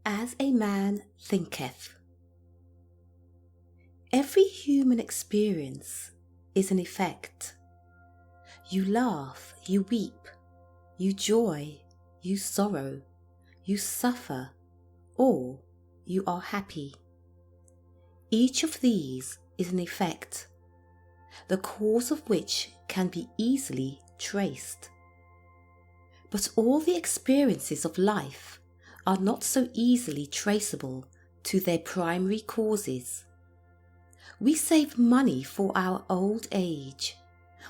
As a man thinketh. Every human experience is an effect. You laugh, you weep, you joy, you sorrow, you suffer, or you are happy. Each of these is an effect, the cause of which can be easily traced. But all the experiences of life are not so easily traceable to their primary causes. We save money for our old age.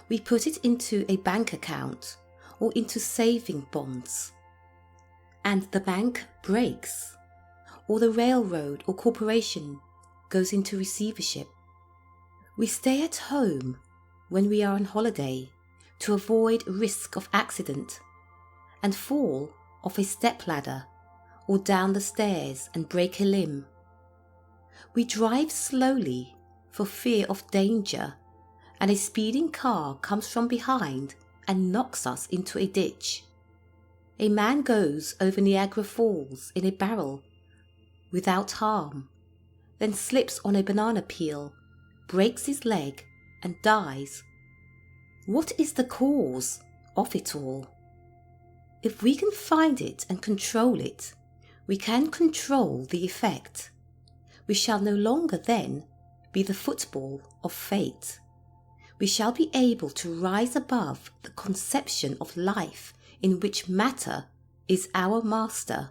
We put it into a bank account or into saving bonds. And the bank breaks, or the railroad or corporation goes into receivership. We stay at home when we are on holiday to avoid risk of accident and fall off a stepladder or down the stairs and break a limb. We drive slowly for fear of danger, and a speeding car comes from behind and knocks us into a ditch. A man goes over Niagara Falls in a barrel without harm, then slips on a banana peel, breaks his leg and dies. What is the cause of it all? If we can find it and control it, we can control the effect. We shall no longer then be the football of fate. We shall be able to rise above the conception of life in which matter is our master.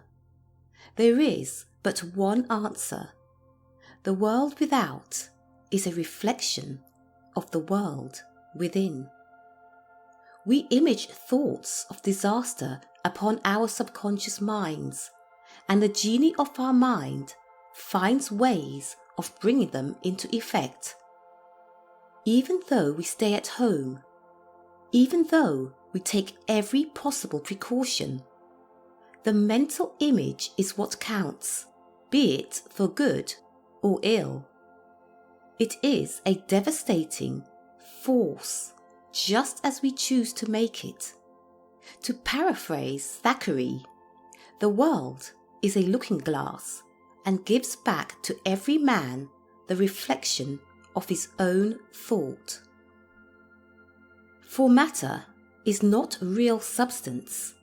There is but one answer. The world without is a reflection of the world within. We image thoughts of disaster upon our subconscious minds, and the genie of our mind finds ways of bringing them into effect. Even though we stay at home, even though we take every possible precaution, the mental image is what counts, be it for good or ill. It is a devastating force, just as we choose to make it. To paraphrase Thackeray, the world is a looking glass and gives back to every man the reflection of his own thought. For matter is not real substance.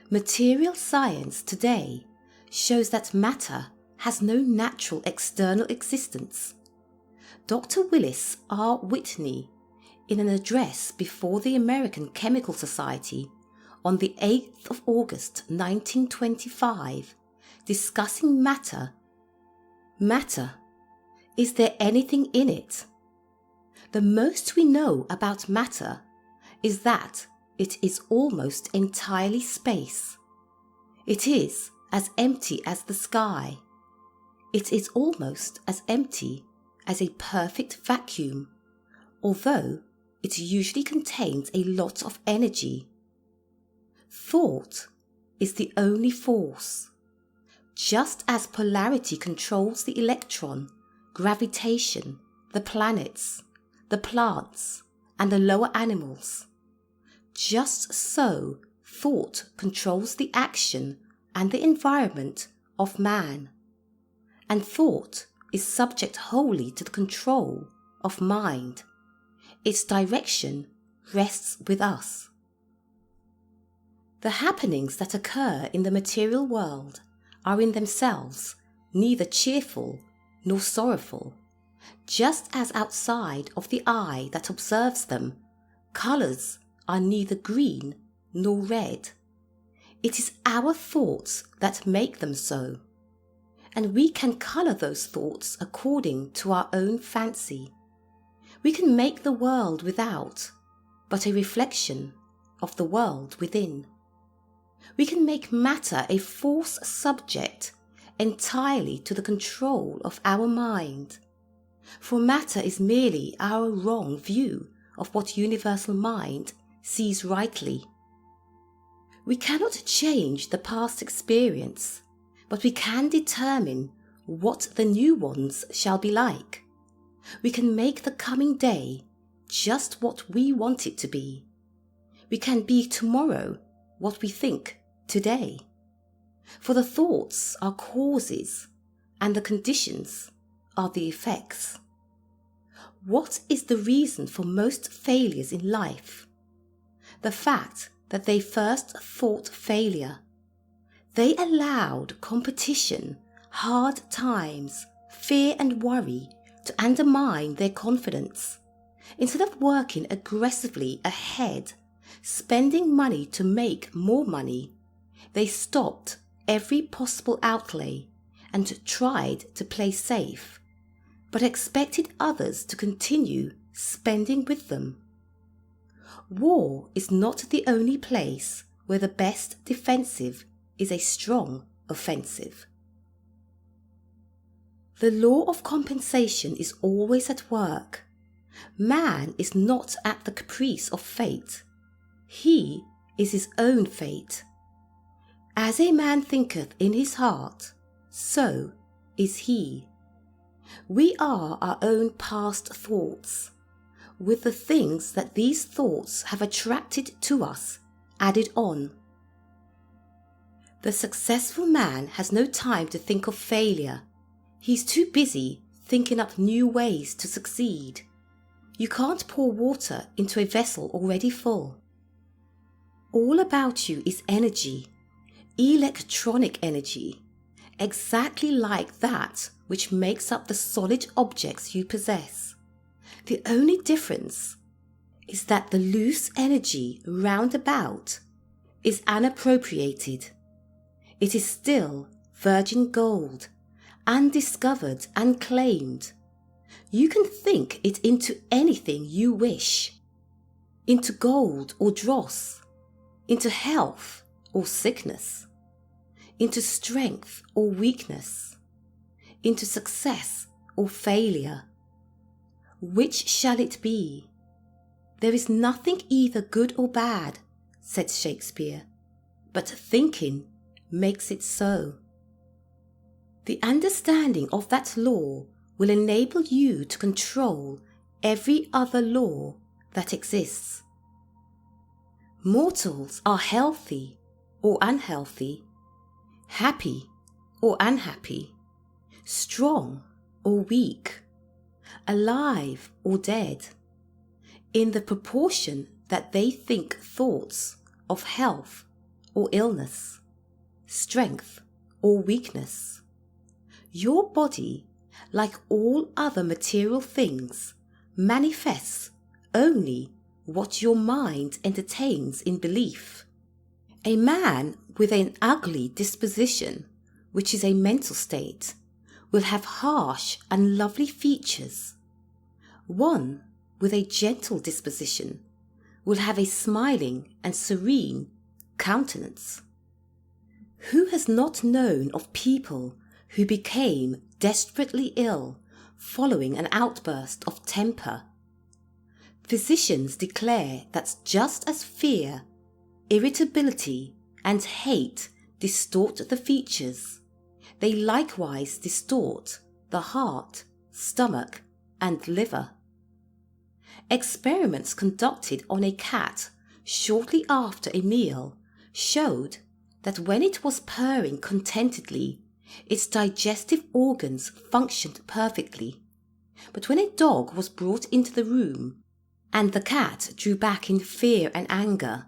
Material science today shows that matter has no natural external existence. Dr. Willis R. Whitney, in an address before the American Chemical Society on the 8th of August 1925, discussing matter. Matter. Is there anything in it? The most we know about matter is that it is almost entirely space. It is as empty as the sky. It is almost as empty as a perfect vacuum, although it usually contains a lot of energy. Thought is the only force. Just as polarity controls the electron, gravitation, the planets, the plants, and the lower animals, just so thought controls the action and the environment of man. And thought is subject wholly to the control of mind. Its direction rests with us. The happenings that occur in the material world are in themselves neither cheerful nor sorrowful. Just as outside of the eye that observes them, colours are neither green nor red. It is our thoughts that make them so, and we can colour those thoughts according to our own fancy. We can make the world without but a reflection of the world within. We can make matter a force subject entirely to the control of our mind, for matter is merely our wrong view of what universal mind sees rightly. We cannot change the past experience, but we can determine what the new ones shall be like. We can make the coming day just what we want it to be. We can be tomorrow what we think today. For the thoughts are causes and the conditions are the effects. What is the reason for most failures in life? The fact that they first thought failure. They allowed competition, hard times, fear and worry to undermine their confidence. Instead of working aggressively ahead, spending money to make more money, they stopped every possible outlay and tried to play safe, but expected others to continue spending with them. War is not the only place where the best defensive is a strong offensive. The law of compensation is always at work. Man is not at the caprice of fate. He is his own fate. As a man thinketh in his heart, so is he. We are our own past thoughts, with the things that these thoughts have attracted to us added on. The successful man has no time to think of failure. He's too busy thinking up new ways to succeed. You can't pour water into a vessel already full. All about you is energy, electronic energy, exactly like that which makes up the solid objects you possess. The only difference is that the loose energy round about is unappropriated. It is still virgin gold, undiscovered and claimed. You can think it into anything you wish, into gold or dross, into health or sickness, into strength or weakness, into success or failure. Which shall it be? There is nothing either good or bad, said Shakespeare, but thinking makes it so. The understanding of that law will enable you to control every other law that exists. Mortals are healthy or unhealthy, happy or unhappy, strong or weak, alive or dead, in the proportion that they think thoughts of health or illness, strength or weakness. Your body, like all other material things, manifests only what your mind entertains in belief. A man with an ugly disposition, which is a mental state, will have harsh, unlovely features. One with a gentle disposition will have a smiling and serene countenance. Who has not known of people who became desperately ill following an outburst of temper? Physicians declare that just as fear, irritability, and hate distort the features, they likewise distort the heart, stomach, and liver. Experiments conducted on a cat shortly after a meal showed that when it was purring contentedly, its digestive organs functioned perfectly. But when a dog was brought into the room and the cat drew back in fear and anger,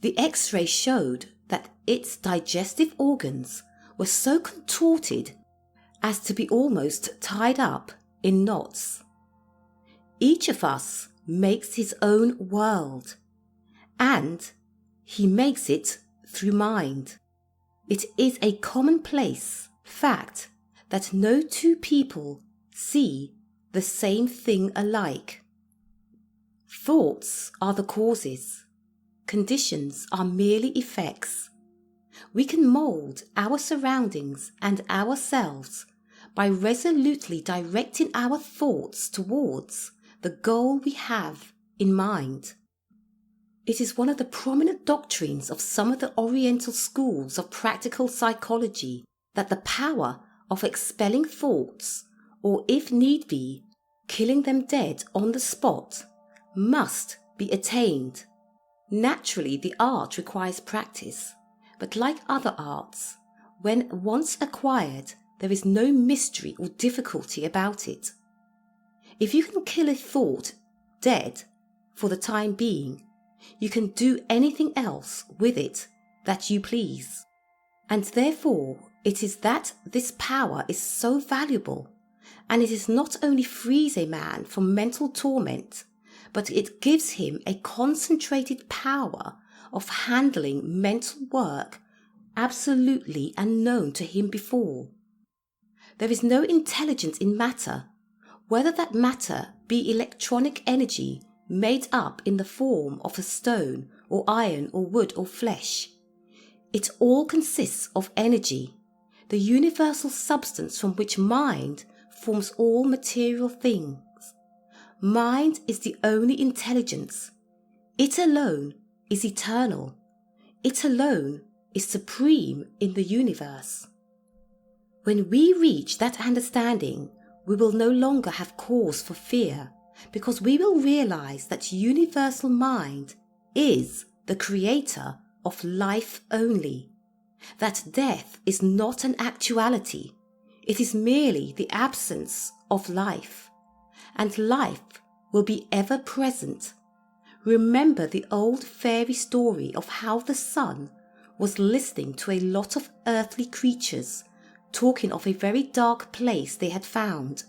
the X-ray showed that its digestive organs were so contorted as to be almost tied up in knots. Each of us makes his own world, and he makes it through mind. It is a commonplace fact that no two people see the same thing alike. Thoughts are the causes. Conditions are merely effects. We can mould our surroundings and ourselves by resolutely directing our thoughts towards the goal we have in mind. It is one of the prominent doctrines of some of the Oriental schools of practical psychology that the power of expelling thoughts, or if need be, killing them dead on the spot, must be attained. Naturally, the art requires practice, but like other arts, When once acquired, there is no mystery or difficulty about it. If you can kill a thought dead for the time being, you can do anything else with it that you please. And therefore it is that this power is so valuable, and it is not only frees a man from mental torment, but it gives him a concentrated power of handling mental work absolutely unknown to him before. There is no intelligence in matter, whether that matter be electronic energy made up in the form of a stone or iron or wood or flesh. It all consists of energy, the universal substance from which mind forms all material things. Mind is the only intelligence. It alone is eternal. It alone is supreme in the universe. When we reach that understanding, we will no longer have cause for fear, because we will realize that universal mind is the creator of life only, that death is not an actuality, it is merely the absence of life, and life will be ever present. Remember the old fairy story of how the sun was listening to a lot of earthly creatures talking of a very dark place they had found.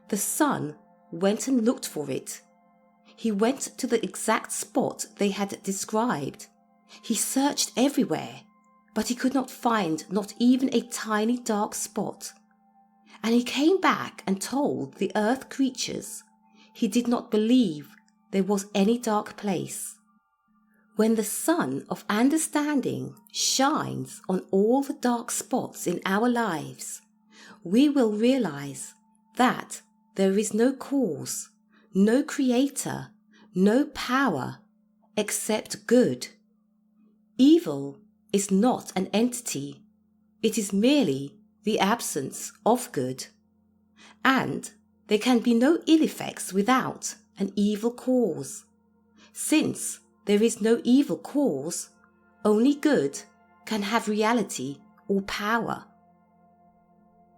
The sun went and looked for it. He went to the exact spot they had described. He searched everywhere, but he could not find not even a tiny dark spot. And he came back and told the earth creatures he did not believe there was any dark place. When the sun of understanding shines on all the dark spots in our lives, we will realize that there is no cause, no creator, no power, except good. Evil is not an entity, it is merely the absence of good. And there can be no ill effects without an evil cause. Since there is no evil cause, only good can have reality or power.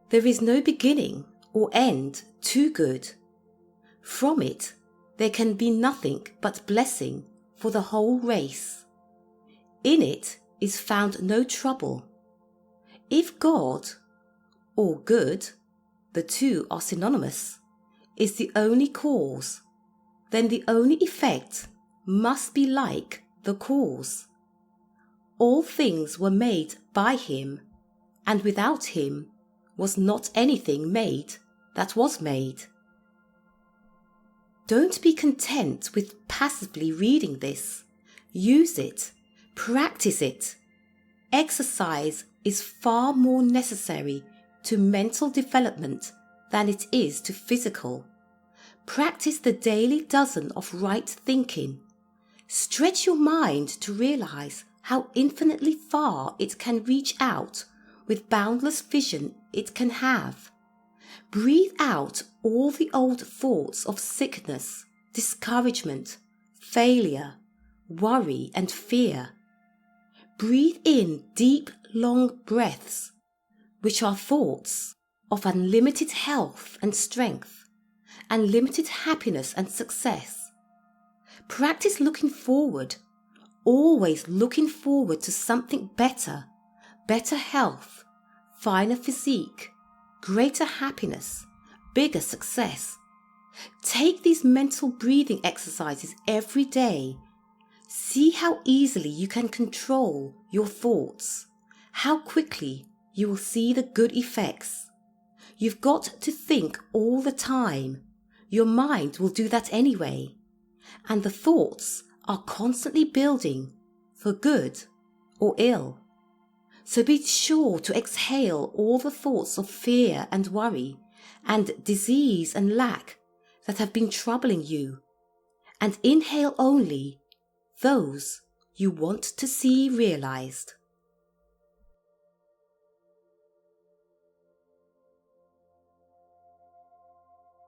There is no beginning or end to good. From it, there can be nothing but blessing for the whole race. In it is found no trouble. If God, or good, the two are synonymous, is the only cause, then the only effect must be like the cause. All things were made by him, and without him was not anything made that was made. Don't be content with passively reading this. Use it, practice it. Exercise is far more necessary to mental development than it is to physical. Practice the daily dozen of right thinking. Stretch your mind to realize how infinitely far it can reach out with boundless vision it can have. Breathe out all the old thoughts of sickness, discouragement, failure, worry and fear. Breathe in deep, long breaths, which are thoughts of unlimited health and strength, unlimited happiness and success. Practice looking forward, always looking forward to something better, better health, finer physique, greater happiness, bigger success. Take these mental breathing exercises every day. See how easily you can control your thoughts, how quickly you will see the good effects. You've got to think all the time. Your mind will do that anyway. And the thoughts are constantly building for good or ill. So be sure to exhale all the thoughts of fear and worry and disease and lack that have been troubling you, and inhale only those you want to see realized.